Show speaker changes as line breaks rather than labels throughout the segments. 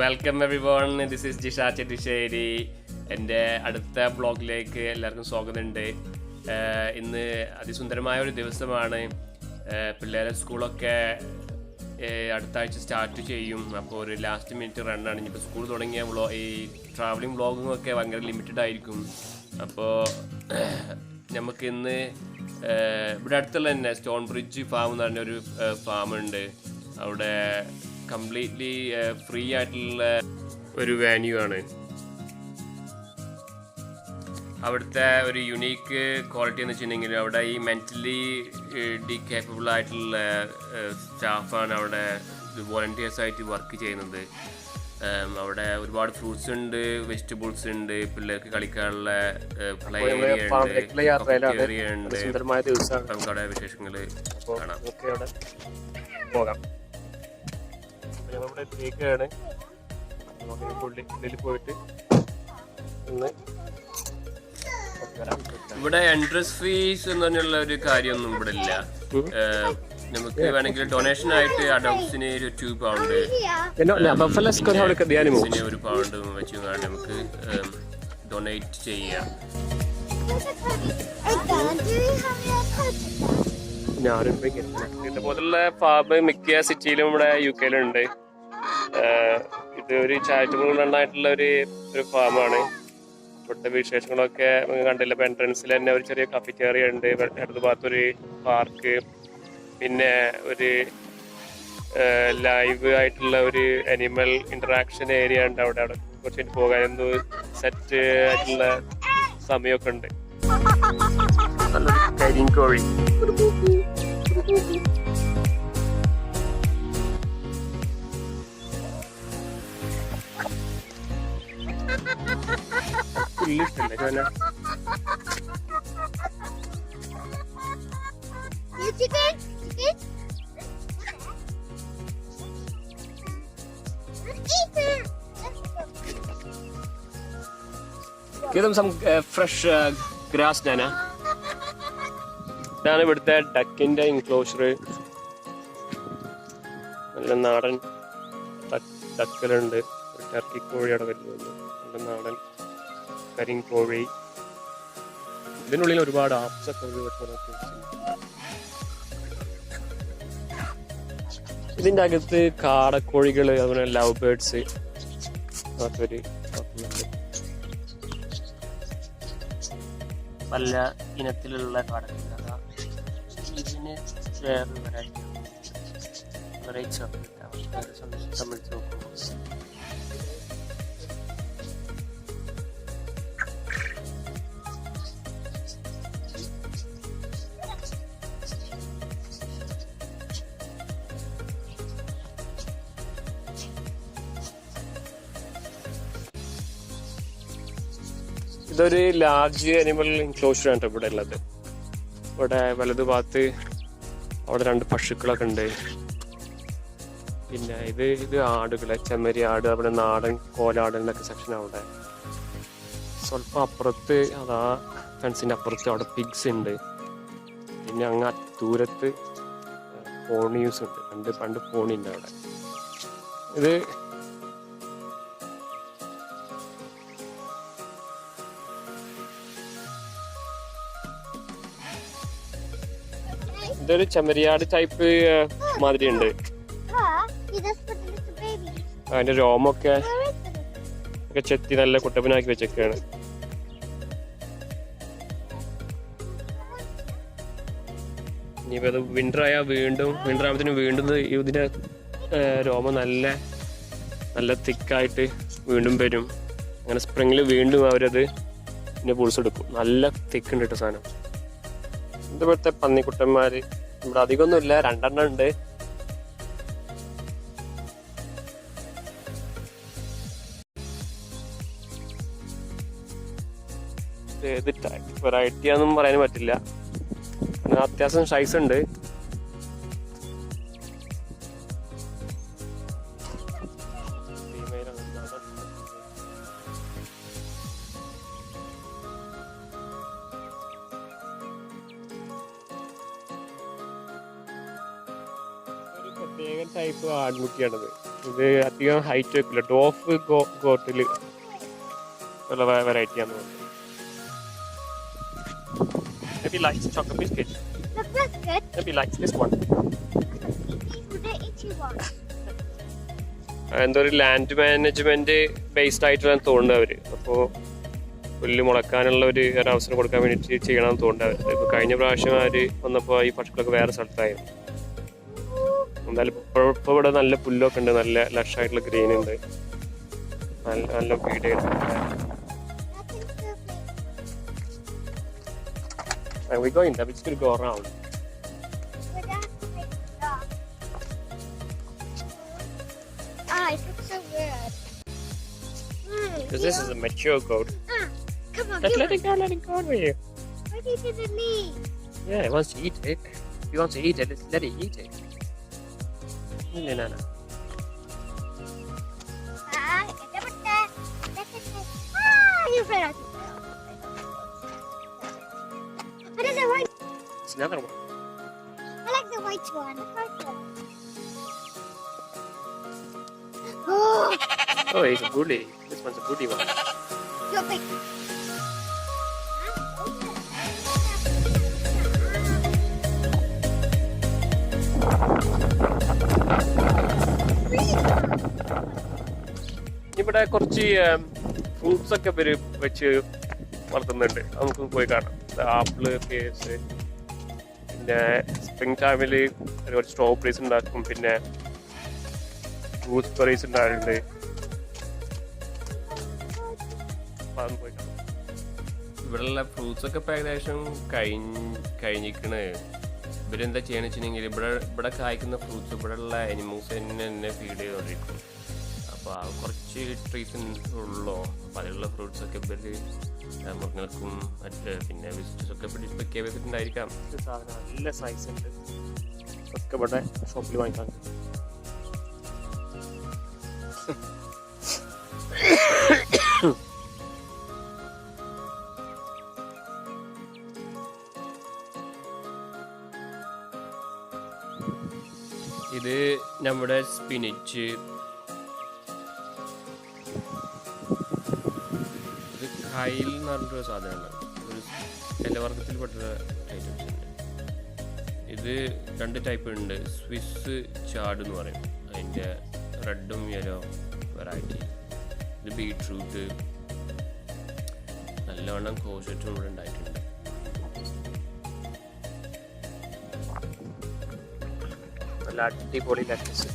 Welcome every one, this is Jisha Chettissery. എൻ്റെ അടുത്ത ബ്ലോഗിലേക്ക് എല്ലാവർക്കും സ്വാഗതമുണ്ട്. ഇന്ന് അതിസുന്ദരമായ ഒരു ദിവസമാണ്. പിള്ളേരെ സ്കൂളൊക്കെ അടുത്ത ആഴ്ച സ്റ്റാർട്ട് ചെയ്യും. അപ്പോൾ ഒരു ലാസ്റ്റ് മിനിറ്റ് റണ്ണാണ്. ഇനിയിപ്പോൾ സ്കൂൾ തുടങ്ങിയ ഈ ട്രാവലിംഗ് വ്ളോഗും ഒക്കെ ഭയങ്കര ലിമിറ്റഡ് ആയിരിക്കും. അപ്പോൾ നമുക്ക് ഇന്ന് ഇവിടെ അടുത്തുള്ള തന്നെ സ്റ്റോൺ ബ്രിഡ്ജ് ഫാം എന്ന് പറഞ്ഞൊരു ഫാമുണ്ട്. അവിടെ കംപ്ലീറ്റ്ലി ഫ്രീ ആയിട്ടുള്ള ഒരു വാന്യൂ ആണ്. അവിടുത്തെ ഒരു യുണീക്ക് ക്വാളിറ്റി എന്ന് വെച്ചിട്ടുണ്ടെങ്കിൽ അവിടെ ഈ മെൻ്റലി ഡികേപ്പബിൾ ആയിട്ടുള്ള സ്റ്റാഫാണ് അവിടെ വോളണ്ടിയേഴ്സായിട്ട് വർക്ക് ചെയ്യുന്നത്. അവിടെ ഒരുപാട് ഫ്രൂട്ട്സ് ഉണ്ട്, വെജിറ്റബിൾസ് ഉണ്ട്, പിള്ളേർക്ക് കളിക്കാനുള്ള പ്ലേ ഏരിയ ഉണ്ട്. നമുക്ക് അവിടെ വിശേഷങ്ങൾ കാണാം.
പോകാം. ഞങ്ങളിവിടെ തേക്കാണ്. ഉള്ളിൽ പോയിട്ട്
ഇവിടെ എൻട്രൻസ് ഫീസ് എന്ന് പറഞ്ഞുള്ള ഒരു കാര്യമൊന്നും ഇവിടെ ഇല്ല. നമുക്ക് വേണമെങ്കിൽ ഡൊണേഷൻ ആയിട്ട് അഡോപ്സിന് ഒരു £2 ഒരു പൗണ്ട് വെച്ച് നമുക്ക് ഡൊണേറ്റ് ചെയ്യാം.
ഇതുപോലുള്ള ഫാം മിക്ക സിറ്റിയിലും ഇവിടെ UK യിലുണ്ട്. ഇത് ഒരു ചാരിറ്റബിൾ റണ്ണായിട്ടുള്ള ഒരു ഫാമാണ്. ഇവിടുത്തെ വിശേഷങ്ങളൊക്കെ നമുക്ക് കണ്ടില്ല. ഇപ്പം എൻട്രൻസിൽ തന്നെ ഒരു ചെറിയ കഫറ്റേറിയ ഉണ്ട്, ഇടത് ഭാഗത്തൊരു പാർക്ക്, പിന്നെ ഒരു ലൈവ് ആയിട്ടുള്ള ഒരു അനിമൽ ഇന്ററാക്ഷൻ ഏരിയ ഉണ്ട്. അവിടെ കുറച്ച് പോകാൻ എന്തോ സെറ്റ് ആയിട്ടുള്ള സമയമൊക്കെ ഉണ്ട്. കരിങ്കോഴി ഇഷ്ടല്ലേ?
Give them some fresh grass, Nana.
ഇതാണ് ഇവിടുത്തെ ഡക്കിന്റെ ഇൻക്ലോഷർ. നല്ല നാടൻ ഡക്കലുണ്ട്. ടർക്കി കോഴി അവിടെ വരുന്നുണ്ട്. നല്ല നാടൻ കരിങ്കോഴി. ഇതിനുള്ളിൽ ഒരുപാട് ആപ്സ് ഒക്കെ ഇതിൻ്റെ അകത്ത് കാടക്കോഴികൾ, അതുപോലെ ലവ് ബേർഡ്സ് അതൊക്കെ
പല ഇനത്തിലുള്ള കാടകൾ. ഇതിന് വേറെ വെറൈറ്റി സംബന്ധിച്ച് നോക്കുമ്പോൾ
ഇതൊരു ലാർജ് അനിമൽ എൻക്ലോഷർ ആണ് ഇവിടെ ഉള്ളത്. ഇവിടെ വലതു ഭാഗത്ത് അവിടെ 2 പശുക്കളൊക്കെ ഉണ്ട്. പിന്നെ ഇത് ആടുകളെ, ചെമ്മരി ആട്, അവിടെ നാടൻ കോലാടുകളൊക്കെ സെക്ഷൻ. അവിടെ സ്വല്പം അപ്പുറത്ത് അതാ ഫെൻസിൻ്റെ അപ്പുറത്ത് അവിടെ പിഗ്സ് ഉണ്ട്. പിന്നെ അങ്ങ് ദൂരത്ത് പോണീസ് ഉണ്ട്. പണ്ട് പോണി ഉണ്ട് അവിടെ. ഇതൊരു ചെമ്മരിയാട് ടൈപ്പ് മാതിരി ഉണ്ട്. അതിന്റെ രോമൊക്കെ ചെത്തി നല്ല കുട്ടപ്പനാക്കി വെച്ചൊക്കെയാണ്. ഇനിയിപ്പോ അത് വിന്റർ ആകുമ്പത്തേനും വീണ്ടും ഇതിന്റെ രോമം നല്ല തിക്കായിട്ട് വീണ്ടും വരും. അങ്ങനെ സ്പ്രിങ്ങിൽ വീണ്ടും അവരത് പിന്നെ പുളിച്ചെടുക്കും. നല്ല തിക്ക് ഉണ്ട് കേട്ടോ സാധനം. ഇവിടുത്തെ പന്നിക്കുട്ടന്മാര് ഇവിടെ അധികമൊന്നുമില്ല, 2 എണ്ണം ഉണ്ട്. ഏത് വെറൈറ്റി ആണെന്നും പറയാൻ പറ്റില്ല. അത്യാവശ്യം സൈസ് ഉണ്ട്. പ്രത്യേക ടൈപ്പ് ആൺകുട്ടിയാണത്. ഇത് അധികം ഹൈറ്റ് വെക്കില്ല. ഡോഫ് ഗോട്ടിൽ ഉള്ള വെറൈറ്റി ആണെന്ന് തോന്നുന്നു. Maybe likes chocolate biscuit.
The biscuit.
Maybe likes this one.
The itchy one.
എന്തോ ഒരു ലാൻഡ് മാനേജ്മെന്റ് ബേസ്ഡ് ആയിട്ടാണ് തോന്നുന്നത് അവര്. അപ്പോൾ പുല്ല് മുളക്കാനുള്ള ഒരു അവസരം കൊടുക്കാൻ വേണ്ടിയിട്ട് ചെയ്യണമെന്ന് തോന്നുന്നത് അവർ. ഇപ്പോൾ കഴിഞ്ഞ പ്രാവശ്യം അവർ വന്നപ്പോൾ ഈ പശുക്കളൊക്കെ വേറെ സ്ഥലത്തായിരുന്നു. എന്തായാലും ഇപ്പോൾ ഇവിടെ നല്ല പുല്ലൊക്കെ ഉണ്ട്, നല്ല ലക്ഷായിട്ടുള്ള ഗ്രീൻ ഉണ്ട്, നല്ല നല്ല വീട്. We go in there, we just gonna go around.
It looks so weird.
Because this is a mature goat.
Come on,
Let it go over here.
What did it need?
Yeah, it wants to eat it. If you want to eat it, let it eat it. No.
You fell out. What is the white?
It's another one.
I like the white one. The first one. Oh,
Oh, he's a bully. This one's a bully one.
so big.
ഇവിടെ കുറച്ച് fruits ഒക്കെ ഇവര് വെച്ച് വളർത്തുന്നുണ്ട്. നമുക്ക് പോയി കാണാം. Apple, case, പിന്നെ സ്പ്രിംഗ് ടൈമിൽ ഒരുപാട് സ്ട്രോബെറീസ് ഉണ്ടാക്കും, പിന്നെ ഗൂസ്ബെറീസ് ഉണ്ടായിട്ടുണ്ട്. അതൊന്നും പോയി കാണാം.
ഇവിടെയുള്ള ഫ്രൂട്ട്സ് ഒക്കെ ഇപ്പം ഏകദേശം കഴിഞ്ഞിരിക്കണ്. ഇവരെന്താ ചെയ്യണമെന്ന് വെച്ചിട്ടുണ്ടെങ്കിൽ ഇവിടെ കായ്ക്കുന്ന ഫ്രൂട്ട്സ് ഇവിടെയുള്ള അനിമൽസ് തന്നെ ഫീഡ് ചെയ്തുകൊണ്ടിരിക്കും. അപ്പോൾ ആ കുറച്ച് ട്രീസ് ഉള്ളൂ. അപ്പോൾ അതിലുള്ള ഫ്രൂട്ട്സൊക്കെ ഇവർ മൃഗങ്ങൾക്കും പിന്നെ വിസിറ്റേഴ്സൊക്കെ പിടിപ്പിക്കുക ചെയ്തിട്ടുണ്ടായിരിക്കാം.
സാധനം നല്ല സൈസ് ഉണ്ട്. ഒക്കെ ഇവിടെ ഷോപ്പിൽ വാങ്ങിക്കാൻ.
ഇത് നമ്മുടെ സ്പിനിച്ച്, ഇത് കൈൽ എന്ന് പറഞ്ഞിട്ടൊരു സാധനമാണ്. ഒരു ഇലവർഗത്തിൽപ്പെട്ട ഐറ്റംസ് ഉണ്ട്. ഇത് 2 ടൈപ്പ് ഉണ്ട്. സ്വിസ് ചാഡ് എന്ന് പറയും, അതിൻ്റെ റെഡും യെല്ലോ വെറൈറ്റി. ഇത് ബീട്രൂട്ട്, നല്ലവണ്ണം കോഷറ്റും ഇവിടെ ഉണ്ടായിട്ടുണ്ട്.
നല്ല അടിപൊളി let's.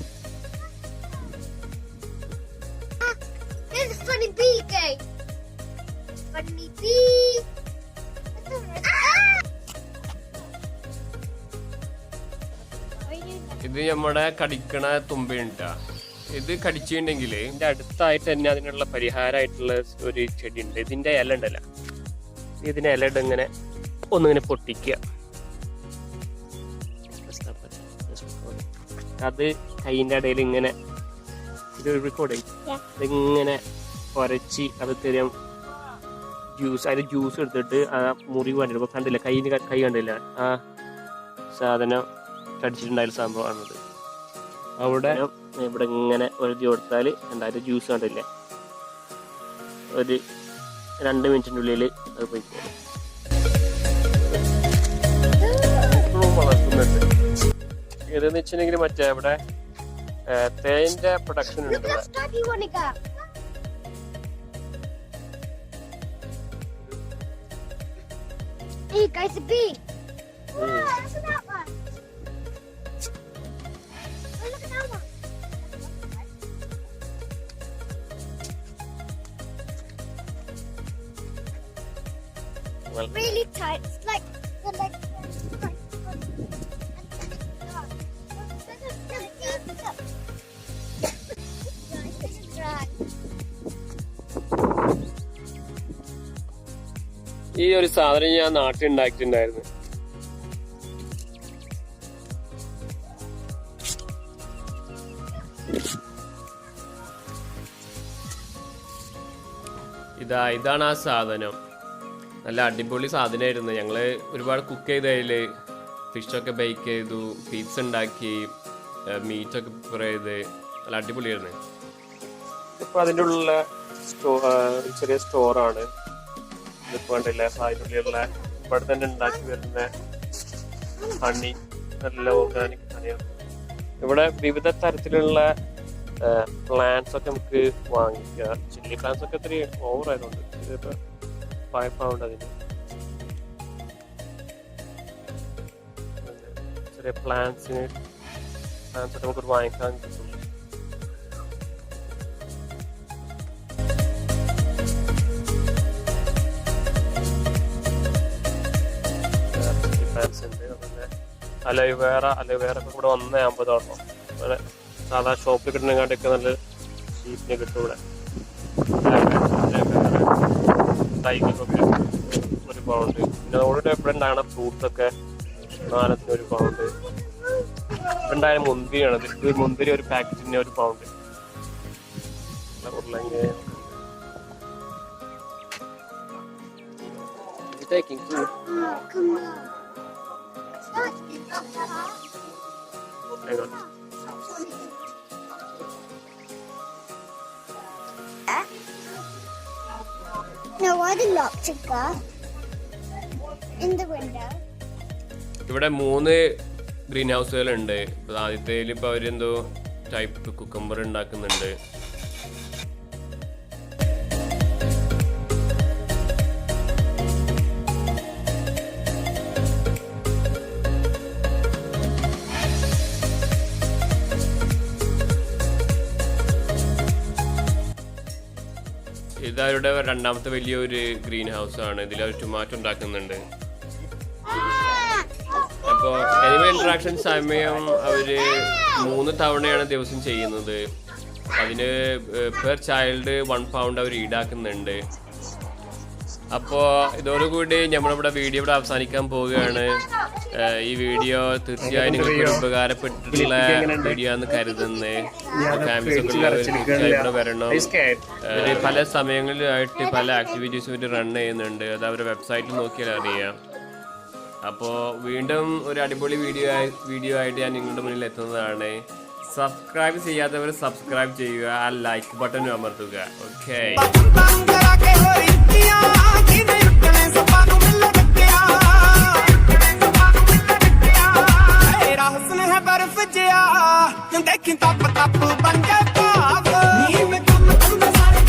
There's a funny bee game. Funny bee.
ഇത് നമ്മുടെ കടിക്കണ തുമ്പയുണ്ടാ. ഇത് കടിച്ചിട്ടുണ്ടെങ്കിൽ
ഇതിന്റെ അടുത്തായിട്ട് തന്നെ അതിനുള്ള പരിഹാരമായിട്ടുള്ള ഒരു ചെടി ഉണ്ട്. ഇതിന്റെ ഇല ഉണ്ടല്ലോ, ഇതിന്റെ ഇല ഇങ്ങനെ ഒന്നിങ്ങനെ പൊട്ടിക്കുക. അത് കൈയിന്റെ ഇടയിൽ ഇങ്ങനെ ഇത് റെക്കോർഡിങ് ഇതിങ്ങനെ കുറച്ച് അത് തരും ജ്യൂസ്. അതിൽ ജ്യൂസ് എടുത്തിട്ട് ആ മുറിവ് കണ്ടിട്ട് കണ്ടില്ല, കൈ കണ്ടില്ല, ആ സാധനം കടിച്ചിട്ടുണ്ടായ സംഭവമാണത്. അവിടെ ഇവിടെ ഇങ്ങനെ എഴുതി കൊടുത്താൽ എന്തായാലും ജ്യൂസ് കണ്ടില്ലേ, ഒരു 2 മിനിറ്റിൻ്റെ ഉള്ളിൽ അത് പോയിക്കോളും. വളർത്തുന്നുണ്ട്. ഇതെന്ന് വെച്ചിട്ടുണ്ടെങ്കിൽ മറ്റേ ഇവിടെ തേന്റെ പ്രൊഡക്ഷൻ ഉണ്ട്.
Look how stuck you want to go. Hey guys, a bee. Wow, look at that one. Oh, look at that one. Really tight. It's like the legs.
ഈ ഒരു സാധനം ഞാൻ നാട്ടിൽ ഉണ്ടാക്കിയിട്ടുണ്ടായിരുന്നു.
ഇതാണ് ആ സാധനം. നല്ല അടിപൊളി സാധനമായിരുന്നു. ഞങ്ങൾ ഒരുപാട് കുക്ക് ചെയ്തതിൽ ഫിഷൊക്കെ ബേക്ക് ചെയ്തു, പീസ് ഉണ്ടാക്കി, മീറ്റൊക്കെ പ്രിപ്പയർ ചെയ്ത് നല്ല അടിപൊളിയായിരുന്നു.
ഇപ്പോൾ അതിൻ്റെ ഉള്ളിലെ ചെറിയ സ്റ്റോറാണ്. ഇതിപ്പോൾ കണ്ടില്ല, അതിനുള്ളിലുള്ള ഇവിടെ തന്നെ ഉണ്ടാക്കി വരുന്ന ഹണി, നല്ല ഓർഗാനിക് ഹണിയാണ്. ഇവിടെ വിവിധ തരത്തിലുള്ള പ്ലാന്റ്സ് ഒക്കെ നമുക്ക് വാങ്ങിക്കാം. ചില്ലി പ്ലാന്റ്സ് ഒക്കെ ഇത്തിരി ഓവറായതുകൊണ്ട് ഇതിപ്പോൾ £5 അതിന്. ചെറിയ പ്ലാന്റ്സ് ഒക്കെ നമുക്ക് വാങ്ങിക്കാൻ കിട്ടും. അലോവേറ ഒക്കെ കൂടെ £1.50. അങ്ങനെ സാധാ ഷോപ്പിൽ കിട്ടുന്നതിനെക്കാട്ടൊക്കെ നല്ല ചീപ്പിന് കിട്ടും ഇവിടെ. തൈകൾക്കൊക്കെ £1. പിന്നെ ഓൾറെഡി ഇവിടെ ഉണ്ടാകുന്ന ഫ്രൂട്ട്സൊക്കെ 4 £1. ഉണ്ടായ മുന്തിരിയാണ്. ഇത് മുന്തിരി ഒരു പാക്കറ്റിന് £1. ഉരുളങ്കിഴങ്ങ് taking food.
Oh, come on.
Hang on.
No, why the lock to go in the window?
ഇവിടെ 3 ഗ്രീൻ ഹൗസുകളുണ്ട്. ആദ്യത്തേൽ ഇപ്പോൾ അവരെന്തോ ടൈപ്പ് കുക്കമ്പർ ഉണ്ടാക്കുന്നുണ്ട്. ഇതവരുടെ രണ്ടാമത്തെ വലിയൊരു ഗ്രീൻ ഹൗസ് ആണ്. ഇതിലവർ ടൊമാറ്റോ ഉണ്ടാക്കുന്നുണ്ട്. അപ്പോൾ അനിമൽ ഇൻട്രാക്ഷൻ സമയം അവർ 3 തവണയാണ് ദിവസം ചെയ്യുന്നത്. അതിന് പെർ ചൈൽഡ് £1 അവർ ഈടാക്കുന്നുണ്ട്. അപ്പോൾ ഇതോടുകൂടി നമ്മളിവിടെ വീഡിയോ ഇവിടെ അവസാനിക്കാൻ പോവുകയാണ്. ഈ വീഡിയോ തീർച്ചയായും നിങ്ങൾക്ക് ഉപകാരപ്പെട്ടിട്ടുള്ള വീഡിയോ എന്ന് കരുതുന്നത്. ഫാമിലീസൊക്കെ തീർച്ചയായും ഇവിടെ വരണം. പല സമയങ്ങളിലായിട്ട് പല ആക്ടിവിറ്റീസ് ഇവർ റൺ ചെയ്യുന്നുണ്ട്. അത് അവരുടെ വെബ്സൈറ്റിൽ നോക്കിയാൽ അറിയാം. അപ്പോൾ വീണ്ടും ഒരു അടിപൊളി വീഡിയോ ആയിട്ട് ഞാൻ നിങ്ങളുടെ മുന്നിൽ എത്തുന്നതാണ്. സബ്സ്ക്രൈബ് ചെയ്യാത്തവർ സബ്സ്ക്രൈബ് ചെയ്യുക, ആ ലൈക്ക് ബട്ടൺ അമർത്തുക. ഓക്കെ.
हुस्न है बर्फ जिया देखी तप तप बन के